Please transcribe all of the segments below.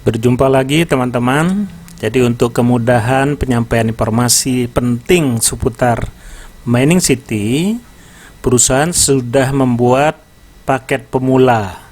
Berjumpa lagi teman-teman. Jadi untuk kemudahan penyampaian informasi penting seputar Mining City, perusahaan sudah membuat paket pemula.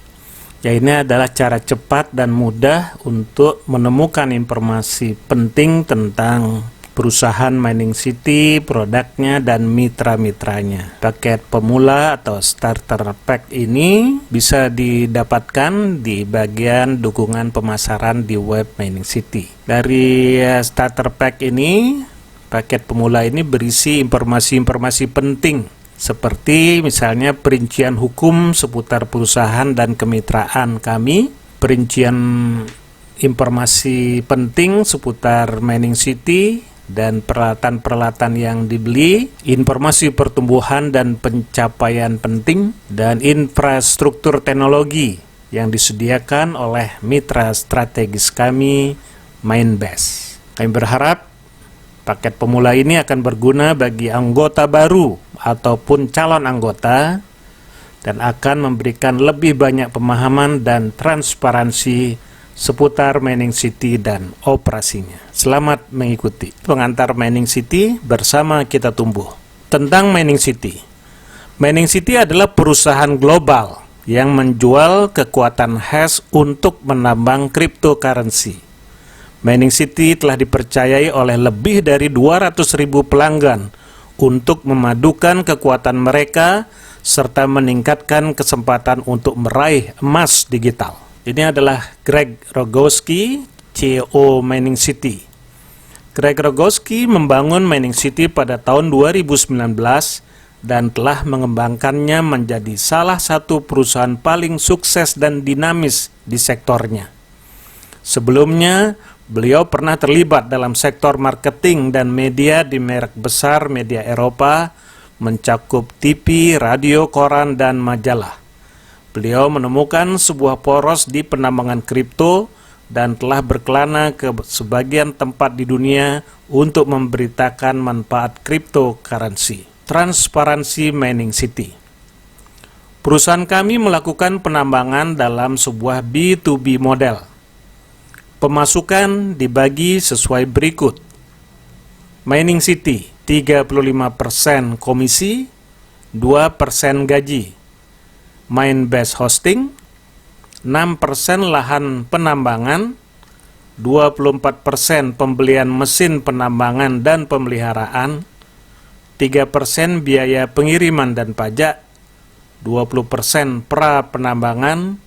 Ya, ini adalah cara cepat dan mudah untuk menemukan informasi penting tentang perusahaan Mining City, produknya, dan mitra-mitranya. Paket pemula atau starter pack ini bisa didapatkan di bagian dukungan pemasaran di web Mining City. Dari starter pack ini, paket pemula ini berisi informasi-informasi penting seperti misalnya perincian hukum seputar perusahaan dan kemitraan kami, perincian informasi penting seputar Mining City dan peralatan-peralatan yang dibeli, informasi pertumbuhan dan pencapaian penting, dan infrastruktur teknologi yang disediakan oleh mitra strategis kami, Minebase. Kami berharap paket pemula ini akan berguna bagi anggota baru ataupun calon anggota dan akan memberikan lebih banyak pemahaman dan transparansi seputar Mining City dan operasinya. Selamat mengikuti pengantar Mining City bersama kita tumbuh. Tentang Mining City. Mining City adalah perusahaan global yang menjual kekuatan hash untuk menambang cryptocurrency. Mining City telah dipercayai oleh lebih dari 200.000 pelanggan untuk memadukan kekuatan mereka serta meningkatkan kesempatan untuk meraih emas digital. Ini adalah Greg Rogowski, CEO Mining City. Greg Rogowski membangun Mining City pada tahun 2019 dan telah mengembangkannya menjadi salah satu perusahaan paling sukses dan dinamis di sektornya. Sebelumnya, beliau pernah terlibat dalam sektor marketing dan media di merek besar media Eropa, mencakup TV, radio, koran, dan majalah. Beliau menemukan sebuah poros di penambangan kripto dan telah berkelana ke sebagian tempat di dunia untuk memberitakan manfaat cryptocurrency. Transparansi Mining City. Perusahaan kami melakukan penambangan dalam sebuah B2B model. Pemasukan dibagi sesuai berikut. Mining City 35% komisi, 2% gaji. Minebase Hosting 6% lahan penambangan, 24% pembelian mesin penambangan dan pemeliharaan, 3% biaya pengiriman dan pajak, 20% pra penambangan,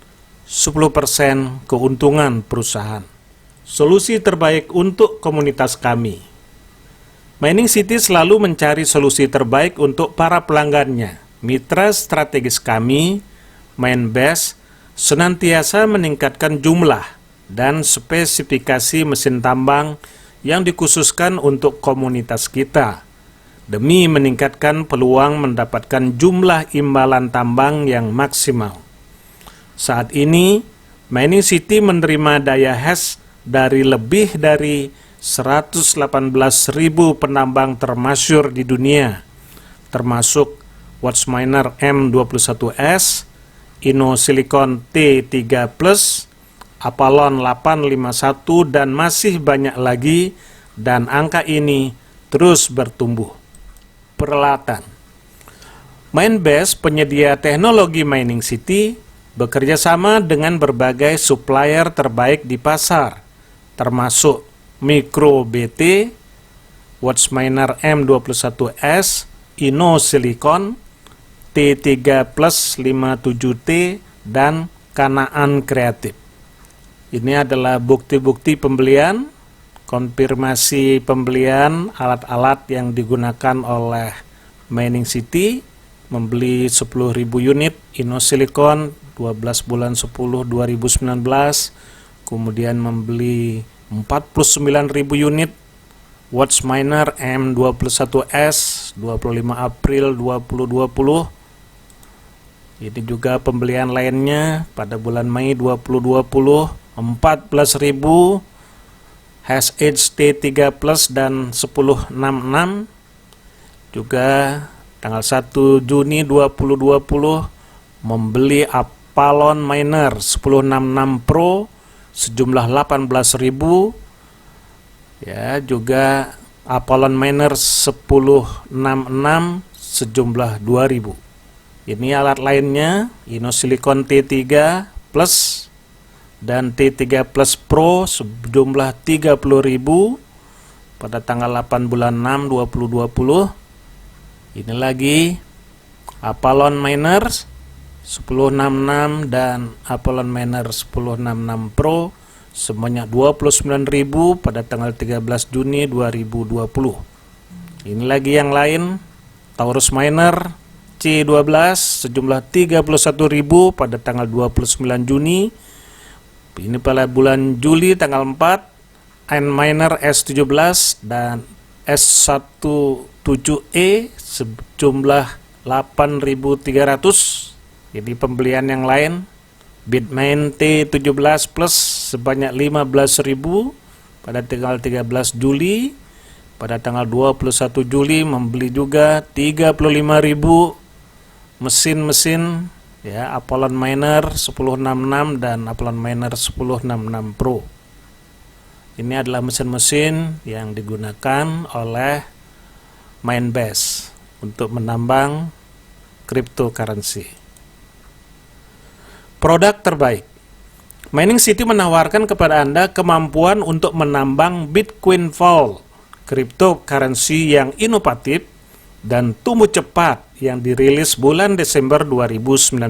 10% keuntungan perusahaan. Solusi terbaik untuk komunitas kami. Mining City selalu mencari solusi terbaik untuk para pelanggannya. Mitra strategis kami, Minebase, senantiasa meningkatkan jumlah dan spesifikasi mesin tambang yang dikhususkan untuk komunitas kita, demi meningkatkan peluang mendapatkan jumlah imbalan tambang yang maksimal. Saat ini, Mining City menerima daya hash dari lebih dari 118.000 penambang termasyhur di dunia, termasuk Watchminer M21S, Innosilicon T3+, Apollon 851, dan masih banyak lagi, dan angka ini terus bertumbuh. Peralatan. Minebase, penyedia teknologi Mining City, bekerja sama dengan berbagai supplier terbaik di pasar, termasuk MicroBT, Watchminer M21S, Innosilicon, T3+57T, dan Kanaan Kreatif. Ini adalah bukti-bukti pembelian, konfirmasi pembelian alat-alat yang digunakan oleh Mining City, membeli 10.000 unit Innosilicon 12 bulan 10 2019, kemudian membeli 49.000 unit Watchminer M21S 25 April 2020. Ini juga pembelian lainnya pada bulan Mei 2020, 14.000 HST3 Plus dan 1066. Juga tanggal 1 Juni 2020 membeli Apollon Miner 1066 Pro sejumlah 18.000. Ya, juga Apollon Miner 1066 sejumlah 2.000. Ini alat lainnya, Inosilicon T3 Plus dan T3 Plus Pro sejumlah 30.000 pada tanggal 8 bulan 6 2020. Ini lagi Apollon Miner 1066 dan Apollon Miner 1066 Pro sebanyak 29.000 pada tanggal 13 Juni 2020. Ini lagi yang lain, Taurus Miner C12 sejumlah 31.000 pada tanggal 29 Juni. Ini pada bulan Juli tanggal 4, Antminer S17 dan S17E sejumlah 8.300. Jadi pembelian yang lain, Bitmain T17 Plus sebanyak 15.000 pada tanggal 13 Juli. Pada tanggal 21 Juli membeli juga 35.000 mesin-mesin, ya, Apollon Miner 1066 dan Apollon Miner 1066 Pro. Ini adalah mesin-mesin yang digunakan oleh Mindbase untuk menambang cryptocurrency. Produk terbaik. Mining City menawarkan kepada Anda kemampuan untuk menambang Bitcoin Vault, cryptocurrency yang inovatif dan tumbuh cepat yang dirilis bulan Desember 2019.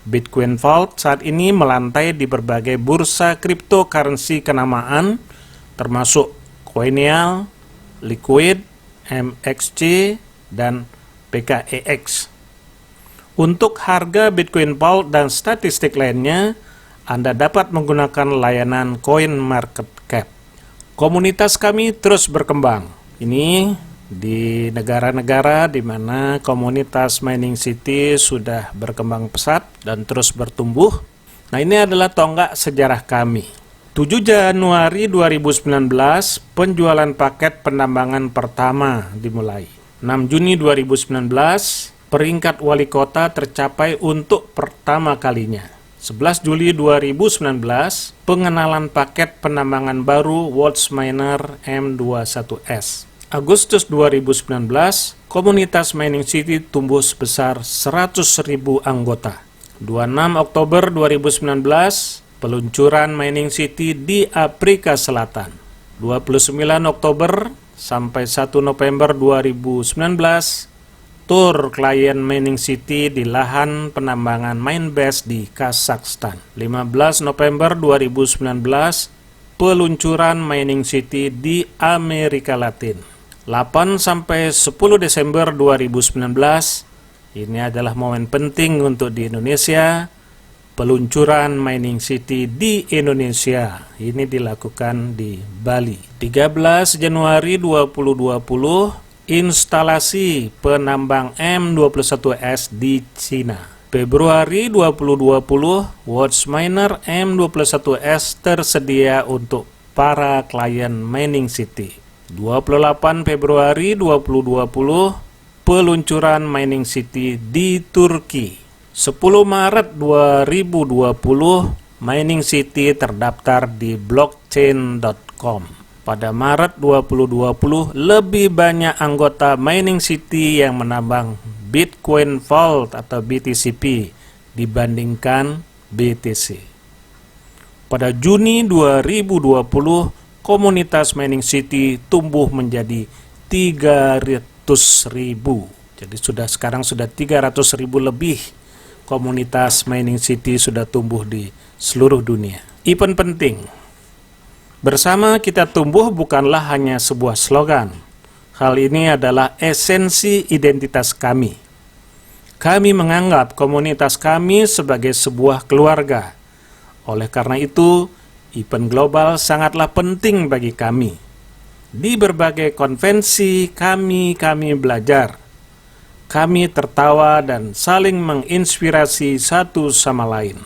Bitcoin Vault saat ini melantai di berbagai bursa cryptocurrency kenamaan termasuk Coineal, Liquid, MXC, dan PKEX. Untuk harga Bitcoin Vault dan statistik lainnya, Anda dapat menggunakan layanan CoinMarketCap. Komunitas kami terus berkembang. Ini di negara-negara di mana komunitas Mining City sudah berkembang pesat dan terus bertumbuh. Nah, ini adalah tonggak sejarah kami. 7 Januari 2019, penjualan paket penambangan pertama dimulai. 6 Juni 2019, peringkat wali kota tercapai untuk pertama kalinya. 11 Juli 2019, pengenalan paket penambangan baru Worlds Miner M21S. Agustus 2019, komunitas Mining City tumbuh sebesar 100.000 anggota. 26 Oktober 2019, peluncuran Mining City di Afrika Selatan. 29 Oktober sampai 1 November 2019, tur klien Mining City di lahan penambangan Mindbase di Kazakhstan. 15 November 2019, peluncuran Mining City di Amerika Latin. 8 sampai 10 Desember 2019, ini adalah momen penting untuk di Indonesia. Peluncuran Mining City di Indonesia ini dilakukan di Bali. 13 Januari 2020, instalasi penambang M21S di Cina. Februari 2020, Worlds Miner M21S tersedia untuk para klien Mining City. 28 Februari 2020, peluncuran Mining City di Turki. 10 Maret 2020, Mining City terdaftar di blockchain.com. Pada Maret 2020, lebih banyak anggota Mining City yang menambang Bitcoin Vault atau BTCP dibandingkan BTC. Pada Juni 2020, komunitas Mining City tumbuh menjadi 300.000. Jadi sekarang sudah 300.000 lebih komunitas Mining City sudah tumbuh di seluruh dunia. Event penting. Bersama kita tumbuh bukanlah hanya sebuah slogan. Hal ini adalah esensi identitas kami. Kami menganggap komunitas kami sebagai sebuah keluarga. Oleh karena itu, event global sangatlah penting bagi kami. Di berbagai konvensi kami belajar. Kami tertawa dan saling menginspirasi satu sama lain.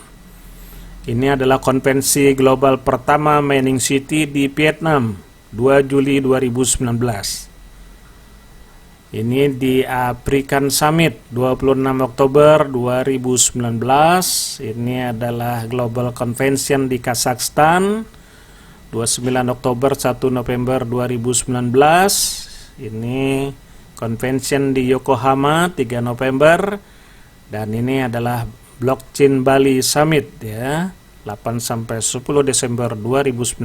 Ini adalah konvensi global pertama Mining City di Vietnam, 2 Juli 2019. Ini di African Summit 26 Oktober 2019. Ini adalah Global Convention di Kazakhstan 29 Oktober 1 November 2019. Ini convention di Yokohama 3 November. Dan ini adalah Blockchain Bali Summit ya, 8 sampai 10 Desember 2019.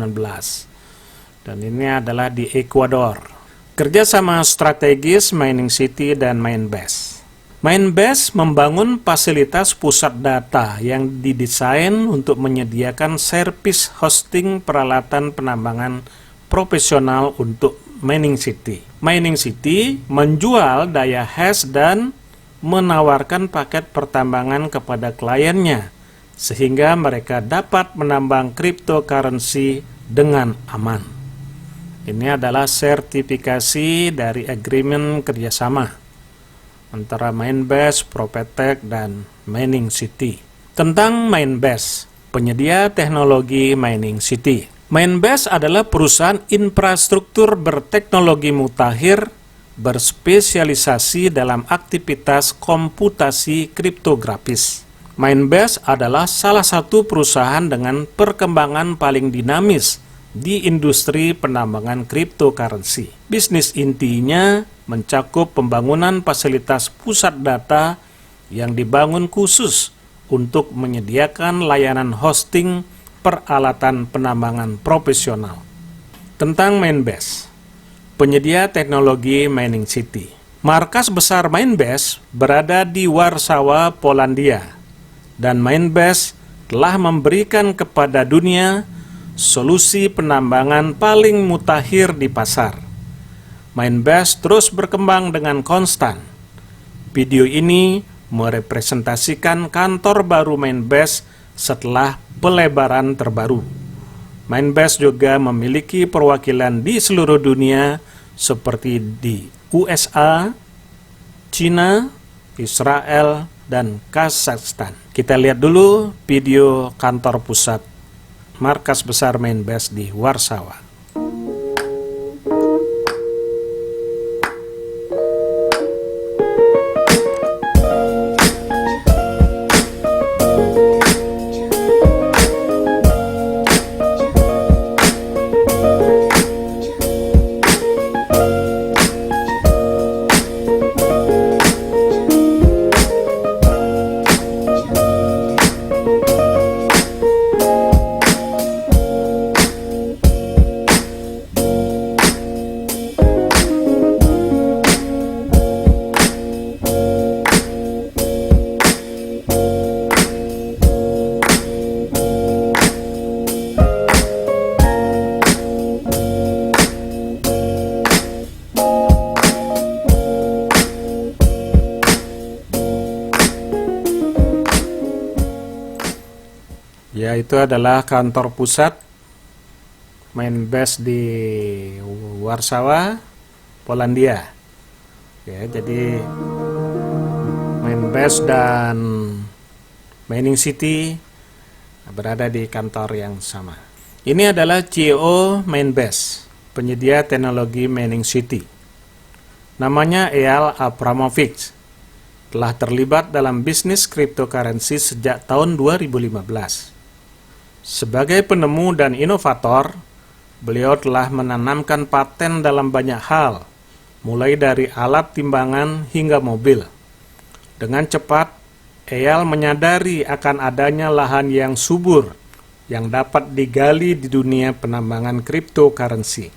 Dan ini adalah di Ekuador. Kerjasama strategis Mining City dan Minebase. Minebase membangun fasilitas pusat data yang didesain untuk menyediakan servis hosting peralatan penambangan profesional untuk Mining City. Mining City menjual daya hash dan menawarkan paket pertambangan kepada kliennya, sehingga mereka dapat menambang cryptocurrency dengan aman. Ini adalah sertifikasi dari agreement kerjasama antara Minebase, Propetech, dan Mining City. Tentang Minebase, penyedia teknologi Mining City. Minebase adalah perusahaan infrastruktur berteknologi mutakhir berspesialisasi dalam aktivitas komputasi kriptografis. Minebase adalah salah satu perusahaan dengan perkembangan paling dinamis di industri penambangan cryptocurrency. Bisnis intinya mencakup pembangunan fasilitas pusat data yang dibangun khusus untuk menyediakan layanan hosting peralatan penambangan profesional. Tentang Minebase, penyedia teknologi Mining City. Markas besar Minebase berada di Warsawa, Polandia, dan Minebase telah memberikan kepada dunia solusi penambangan paling mutakhir di pasar. Minebase terus berkembang dengan konstan. Video ini merepresentasikan kantor baru Minebase setelah pelebaran terbaru. Minebase juga memiliki perwakilan di seluruh dunia seperti di USA, China, Israel, dan Kazakhstan. Kita lihat dulu video kantor pusat markas besar Minebase di Warsawa. Ya, itu adalah kantor pusat Minebase di Warsawa, Polandia. Ya, jadi Minebase dan Mining City berada di kantor yang sama. Ini adalah CEO Minebase, penyedia teknologi Mining City. Namanya Eyal Abramovich. Telah terlibat dalam bisnis cryptocurrency sejak tahun 2015. Sebagai penemu dan inovator, beliau telah menanamkan paten dalam banyak hal, mulai dari alat timbangan hingga mobil. Dengan cepat, Eyal menyadari akan adanya lahan yang subur yang dapat digali di dunia penambangan cryptocurrency.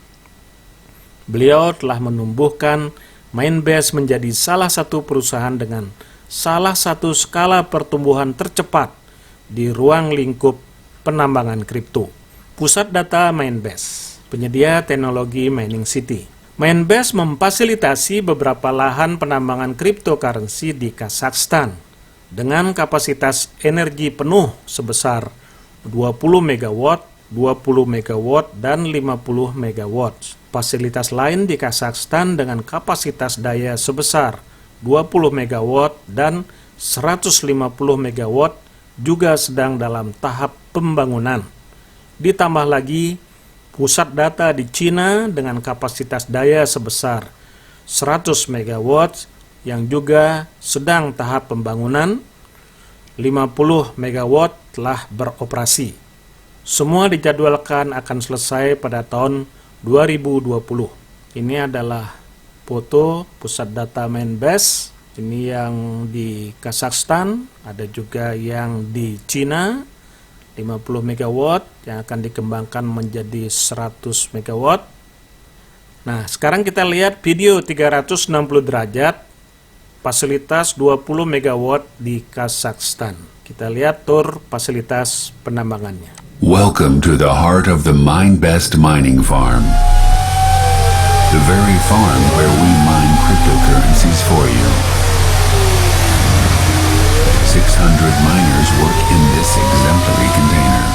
Beliau telah menumbuhkan Minebase menjadi salah satu perusahaan dengan salah satu skala pertumbuhan tercepat di ruang lingkup penambangan kripto. Pusat data Minebase, penyedia teknologi Mining City. Minebase memfasilitasi beberapa lahan penambangan cryptocurrency di Kazakhstan dengan kapasitas energi penuh sebesar 20 MW, 20 MW, dan 50 MW. Fasilitas lain di Kazakhstan dengan kapasitas daya sebesar 20 MW dan 150 MW juga sedang dalam tahap pembangunan. Ditambah lagi pusat data di Cina dengan kapasitas daya sebesar 100 megawatt yang juga sedang tahap pembangunan. 50 megawatt telah beroperasi. Semua dijadwalkan akan selesai pada tahun 2020. Ini adalah foto pusat data Mainbase. Ini yang di Kazakhstan, ada juga yang di Cina, 50 megawatt yang akan dikembangkan menjadi 100 megawatt. Nah, sekarang kita lihat video 360 derajat fasilitas 20 megawatt di Kazakhstan. Kita lihat tur fasilitas penambangannya. Welcome to the heart of the Mainbase mining farm. The very farm where we mine cryptocurrencies for you. 600 miners work in this exemplary container.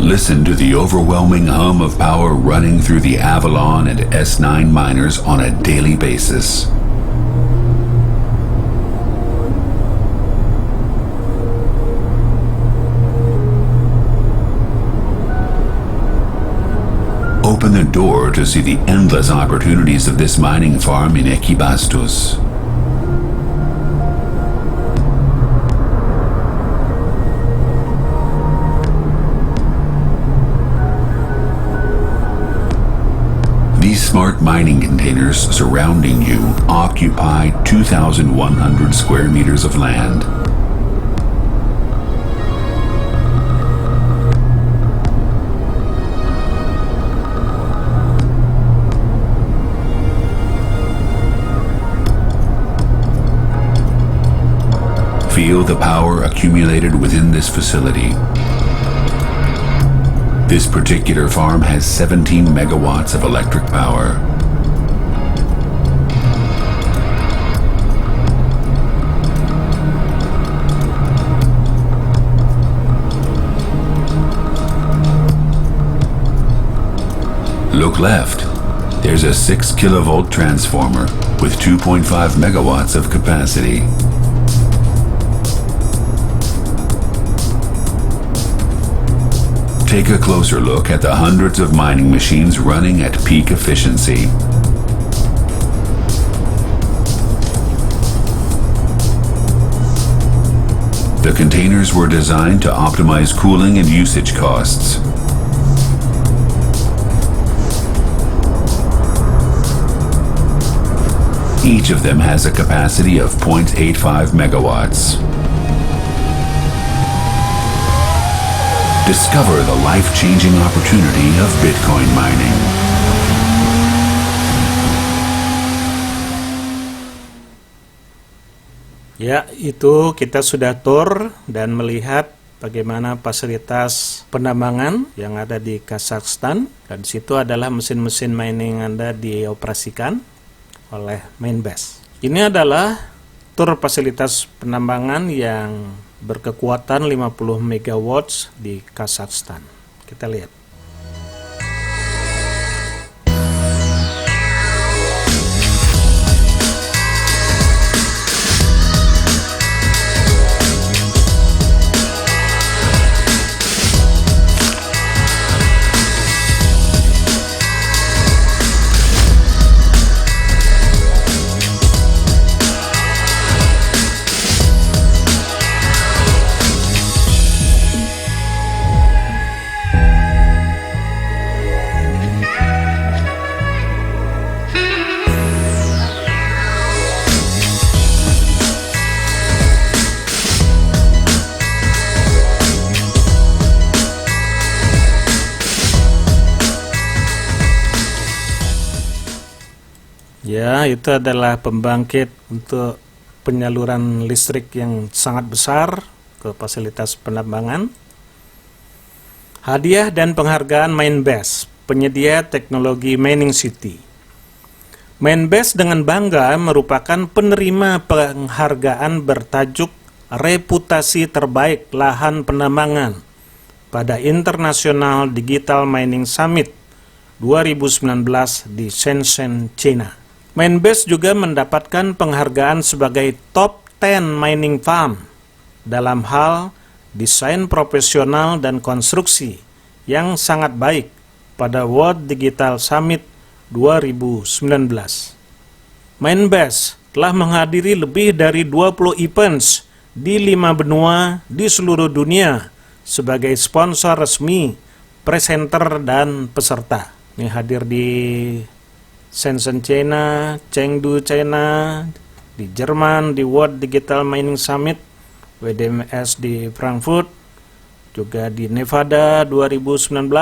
Listen to the overwhelming hum of power running through the Avalon and S9 miners on a daily basis. Open the door to see the endless opportunities of this mining farm in Ekibastos. These smart mining containers surrounding you occupy 2,100 square meters of land. Feel the power accumulated within this facility. This particular farm has 17 megawatts of electric power. Look left. There's a 6 kilovolt transformer with 2.5 megawatts of capacity. Take a closer look at the hundreds of mining machines running at peak efficiency. The containers were designed to optimize cooling and usage costs. Each of them has a capacity of 0.85 megawatts. Discover the life-changing opportunity of Bitcoin mining. Ya, itu kita sudah tur dan melihat bagaimana fasilitas penambangan yang ada di Kazakhstan. Dan di situ adalah mesin-mesin mining yang Anda dioperasikan oleh Mainbase. Ini adalah tur fasilitas penambangan yang berkekuatan 50 megawatts di Kazakhstan. Kita lihat. Ya, itu adalah pembangkit untuk penyaluran listrik yang sangat besar ke fasilitas penambangan. Hadiah dan penghargaan Mainbase, penyedia teknologi Mining City. Mainbase dengan bangga merupakan penerima penghargaan bertajuk Reputasi Terbaik Lahan Penambangan pada International Digital Mining Summit 2019 di Shenzhen, China. Mainbase juga mendapatkan penghargaan sebagai Top 10 Mining Farm dalam hal desain profesional dan konstruksi yang sangat baik pada World Digital Summit 2019. Mindbase telah menghadiri lebih dari 20 events di 5 benua di seluruh dunia sebagai sponsor resmi, presenter, dan peserta. Ini hadir di Shenzhen, China, Chengdu, China, di Jerman, di World Digital Mining Summit, WDMS di Frankfurt, juga di Nevada 2019.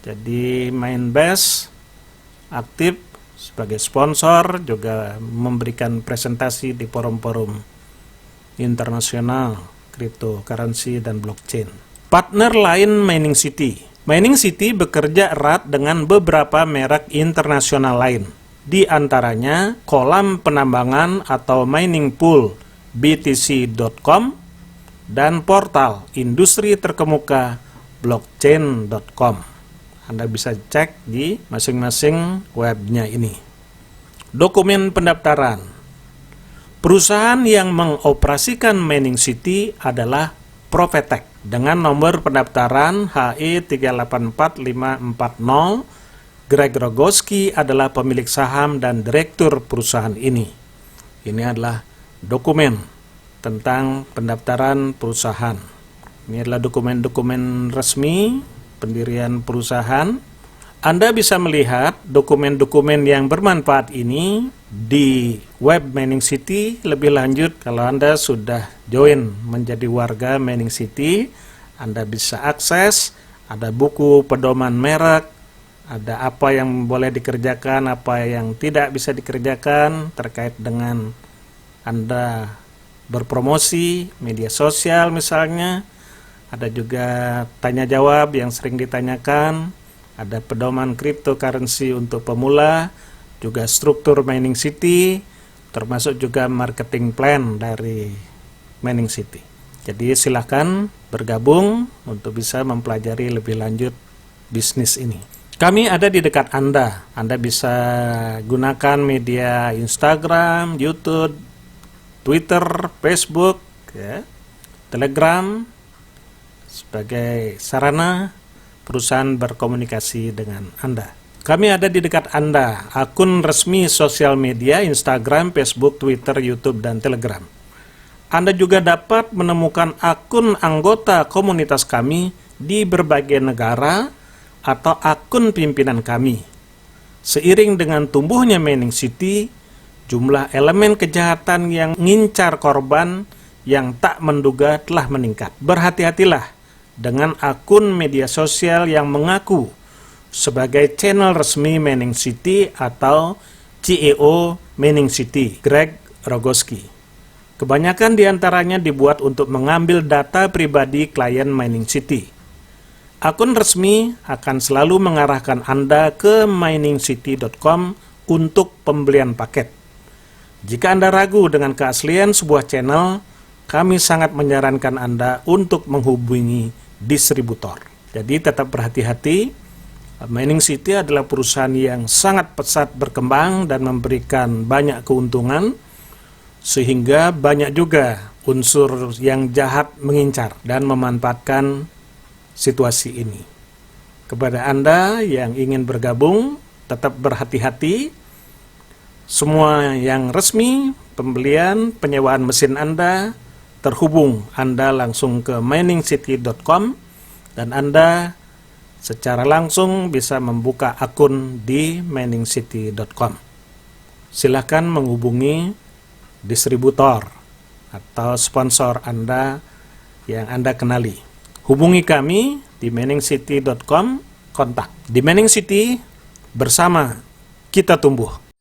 Jadi Mindbase aktif sebagai sponsor, juga memberikan presentasi di forum-forum internasional cryptocurrency dan blockchain. Partner lain Mining City. Mining City bekerja erat dengan beberapa merek internasional lain, di antaranya kolam penambangan atau mining pool BTC.com dan portal industri terkemuka blockchain.com. Anda bisa cek di masing-masing webnya ini. Dokumen pendaftaran. Perusahaan yang mengoperasikan Mining City adalah Profitect dengan nomor pendaftaran HE384540. Greg Rogoski adalah pemilik saham dan direktur perusahaan ini. Ini adalah dokumen tentang pendaftaran perusahaan. Ini adalah dokumen-dokumen resmi pendirian perusahaan. Anda bisa melihat dokumen-dokumen yang bermanfaat ini di web Mining City lebih lanjut. Kalau Anda sudah join menjadi warga Mining City, Anda bisa akses, ada buku pedoman merek, ada apa yang boleh dikerjakan, apa yang tidak bisa dikerjakan terkait dengan Anda berpromosi, media sosial misalnya. Ada juga tanya jawab yang sering ditanyakan, ada pedoman cryptocurrency untuk pemula, juga struktur Mining City, termasuk juga marketing plan dari Mining City. Jadi silahkan bergabung untuk bisa mempelajari lebih lanjut bisnis ini. Kami ada di dekat Anda. Anda bisa gunakan media Instagram, YouTube, Twitter, Facebook, ya, Telegram sebagai sarana perusahaan berkomunikasi dengan Anda. Kami ada di dekat Anda, akun resmi sosial media Instagram, Facebook, Twitter, YouTube, dan Telegram. Anda juga dapat menemukan akun anggota komunitas kami di berbagai negara atau akun pimpinan kami. Seiring dengan tumbuhnya Mining City, jumlah elemen kejahatan yang mengincar korban yang tak menduga telah meningkat. Berhati-hatilah dengan akun media sosial yang mengaku sebagai channel resmi Mining City atau CEO Mining City, Greg Rogoski. Kebanyakan diantaranya dibuat untuk mengambil data pribadi klien Mining City. Akun resmi akan selalu mengarahkan Anda ke miningsity.com untuk pembelian paket. Jika Anda ragu dengan keaslian sebuah channel, kami sangat menyarankan Anda untuk menghubungi distributor. Jadi tetap berhati-hati. Mining City adalah perusahaan yang sangat pesat berkembang dan memberikan banyak keuntungan, sehingga banyak juga unsur yang jahat mengincar dan memanfaatkan situasi ini. Kepada Anda yang ingin bergabung, tetap berhati-hati. Semua yang resmi, pembelian, penyewaan mesin Anda, terhubung Anda langsung ke miningsity.com dan Anda secara langsung bisa membuka akun di miningsity.com. Silakan menghubungi distributor atau sponsor Anda yang Anda kenali. Hubungi kami di miningsity.com, kontak. Di Mining City, bersama kita tumbuh.